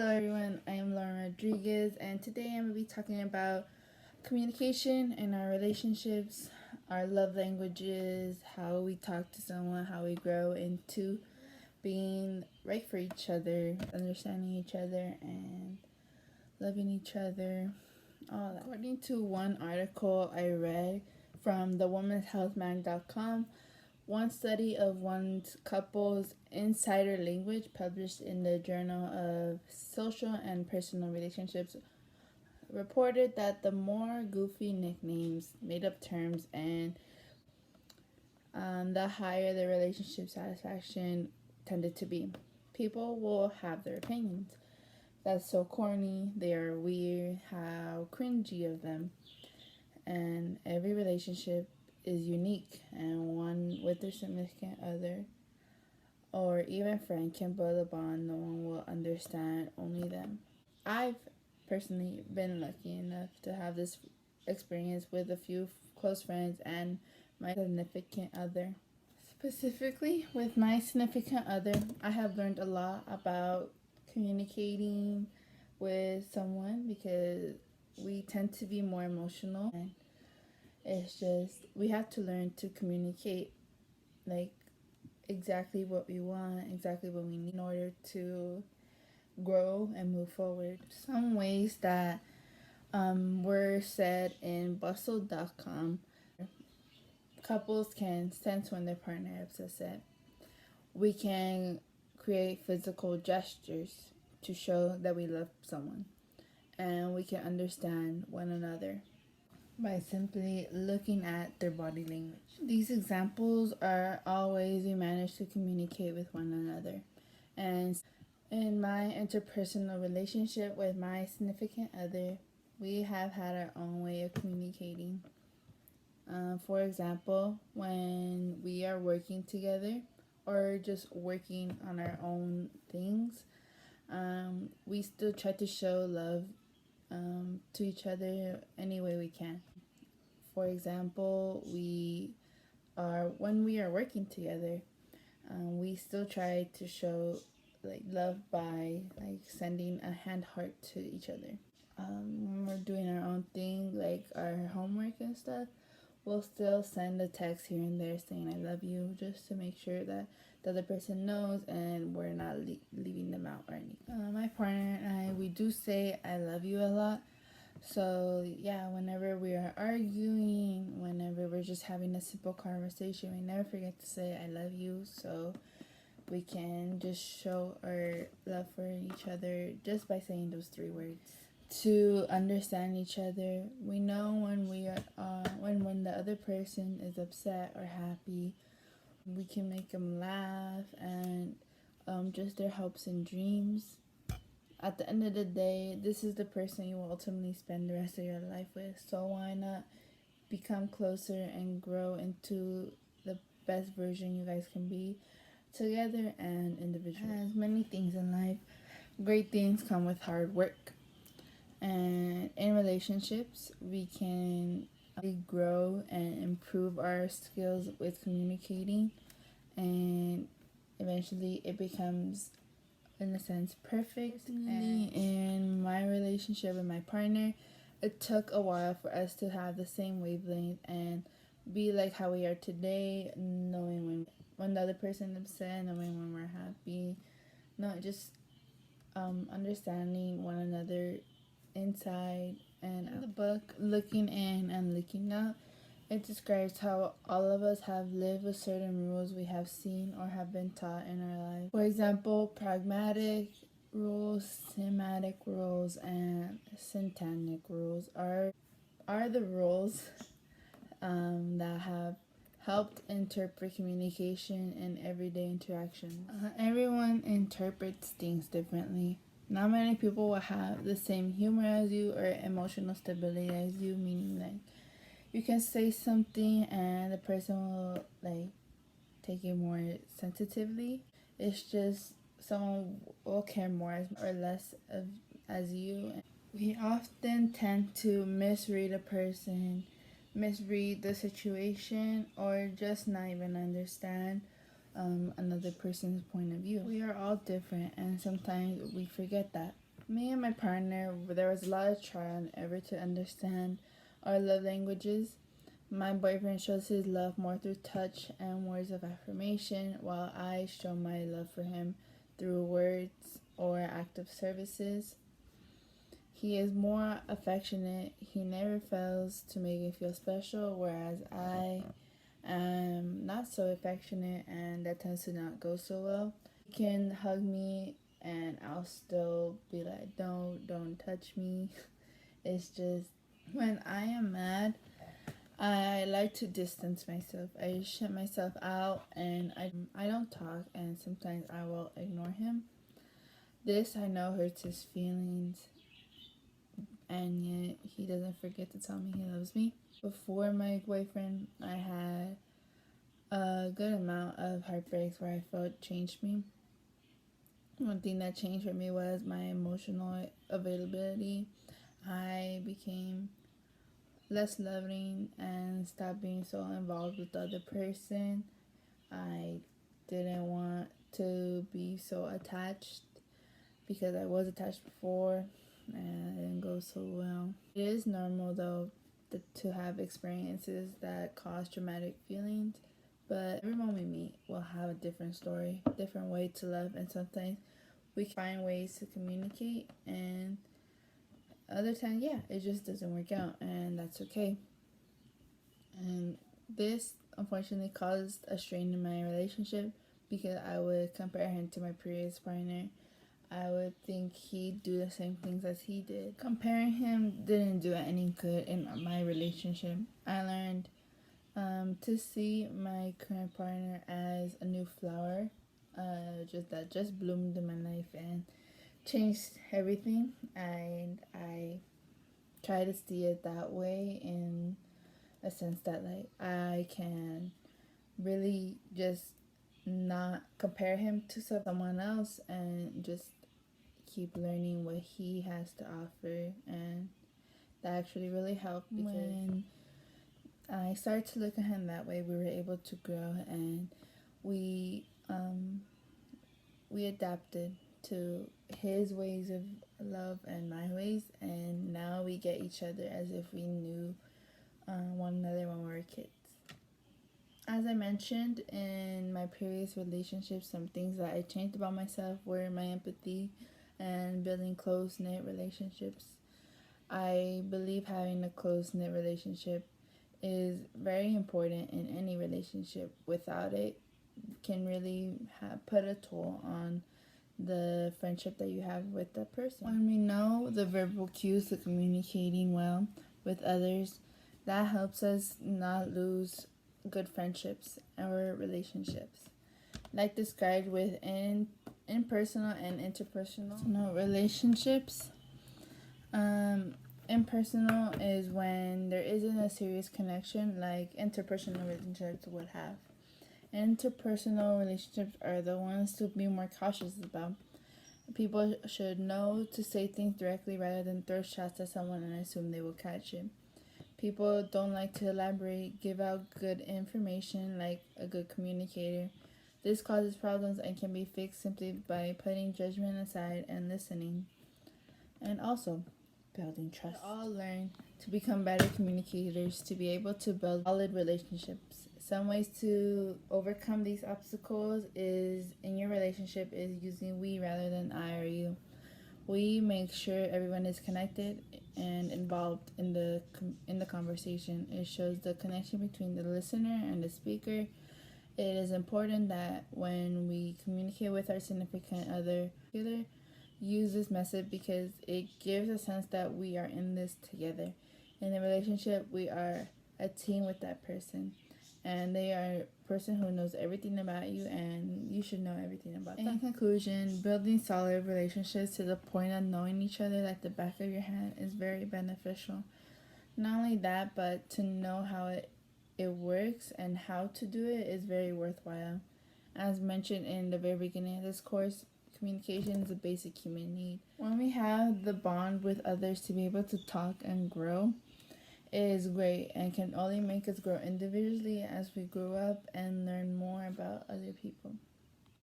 Hello everyone, I am Lauren Rodriguez, and today I'm going to be talking about communication in our relationships, our love languages, how we talk to someone, how we grow into being right for each other, understanding each other, and loving each other, all that. According to one article I read from thewomenshealthmag.com, one study of one couple's insider language published in the Journal of Social and Personal Relationships reported that the more goofy nicknames, made up terms, and the higher the relationship satisfaction tended to be. People will have their opinions. That's so corny, they are weird, how cringy of them. And every relationship is unique, and one with their significant other or even friend can build a bond no one will understand, only them. I've personally been lucky enough to have this experience with a few close friends and my significant other. Specifically, with my significant other, I have learned a lot about communicating with someone because we tend to be more emotional, and it's just we have to learn to communicate like exactly what we want, exactly what we need in order to grow and move forward. Some ways that were said in bustle.com: couples can sense when their partner is upset. We can create physical gestures to show that we love someone, and we can understand one another by simply looking at their body language. These examples are all ways we manage to communicate with one another. And in my interpersonal relationship with my significant other, we have had our own way of communicating. For example, when we are working together or just working on our own things, we still try to show love to each other any way we can. For example, when we are working together, we still try to show like love by like sending a hand heart to each other. When we're doing our own thing, like our homework and stuff, we'll still send a text here and there saying I love you, just to make sure that the other person knows and we're not leaving them out or anything. My partner and I, we do say I love you a lot. So yeah, whenever we are arguing, whenever we're just having a simple conversation, we never forget to say I love you, so we can just show our love for each other just by saying those 3 words. To understand each other, we know when we are when the other person is upset or happy. We can make them laugh, and just their hopes and dreams. At the end of the day, this is the person you will ultimately spend the rest of your life with. So why not become closer and grow into the best version you guys can be together and individually. As many things in life, great things come with hard work. And in relationships, we can grow and improve our skills with communicating, and eventually it becomes, in a sense, perfect. And in my relationship with my partner, it took a while for us to have the same wavelength and be like how we are today, knowing when the other person is upset, knowing when we're happy, not just understanding one another inside and out. The book Looking In and Looking Out, it describes how all of us have lived with certain rules we have seen or have been taught in our life. For example, pragmatic rules, thematic rules, and syntactic rules are the rules that have helped interpret communication in everyday interactions. Everyone interprets things differently. Not many people will have the same humor as you or emotional stability as you, meaning like you can say something and the person will like take it more sensitively. It's just someone will care more or less as you. We often tend to misread a person, misread the situation, or just not even understand another person's point of view. We are all different, and sometimes we forget that. Me and my partner, there was a lot of trial and error to understand our love languages. My boyfriend shows his love more through touch and words of affirmation, while I show my love for him through words or acts of services. He is more affectionate. He never fails to make me feel special, whereas I am not so affectionate, and that tends to not go so well. He can hug me and I'll still be like, don't touch me. It's just when I am mad, I like to distance myself. I shut myself out and I don't talk, and sometimes I will ignore him. This I know hurts his feelings, and yet he doesn't forget to tell me he loves me. Before my boyfriend, I had a good amount of heartbreaks where I felt changed me. One thing that changed for me was my emotional availability. I became less loving and stopped being so involved with the other person. I didn't want to be so attached because I was attached before and it didn't go so well. It is normal though to have experiences that cause traumatic feelings, but everyone we meet will have a different story, different way to love, and sometimes we find ways to communicate, and other times, yeah, it just doesn't work out, and that's okay. And this unfortunately caused a strain in my relationship because I would compare him to my previous partner. I would think he'd do the same things as he did. Comparing him didn't do any good in my relationship. I learned to see my current partner as a new flower, just bloomed in my life and changed everything. And I try to see it that way, in a sense that like I can really just not compare him to someone else and just keep learning what he has to offer, and that actually really helped because when I started to look at him that way, we were able to grow, and we we adapted to his ways of love and my ways, and now we get each other as if we knew one another when we were kids. As I mentioned in my previous relationship, some things that I changed about myself were my empathy and building close-knit relationships. I believe having a close-knit relationship is very important in any relationship. Without it, can really put a toll on the friendship that you have with the person. When we know the verbal cues to communicating well with others, that helps us not lose good friendships or relationships. Like described with impersonal and interpersonal relationships. Impersonal is when there isn't a serious connection like interpersonal relationships would have. Interpersonal relationships are the ones to be more cautious about. People should know to say things directly rather than throw shots at someone and assume they will catch it. People don't like to elaborate, give out good information like a good communicator. This causes problems and can be fixed simply by putting judgment aside and listening. And also, building trust. We all learn to become better communicators to be able to build solid relationships. Some ways to overcome these obstacles is in your relationship is using we rather than I or you. We make sure everyone is connected and involved in the conversation. It shows the connection between the listener and the speaker. It is important that when we communicate with our significant other, use this method because it gives a sense that we are in this together. In a relationship, we are a team with that person, and they are a person who knows everything about you, and you should know everything about them. In conclusion, building solid relationships to the point of knowing each other like the back of your hand is very beneficial. Not only that, but to know how it works and how to do it is very worthwhile. As mentioned in the very beginning of this course, communication is a basic human need. When we have the bond with others to be able to talk and grow, it is great and can only make us grow individually as we grow up and learn more about other people.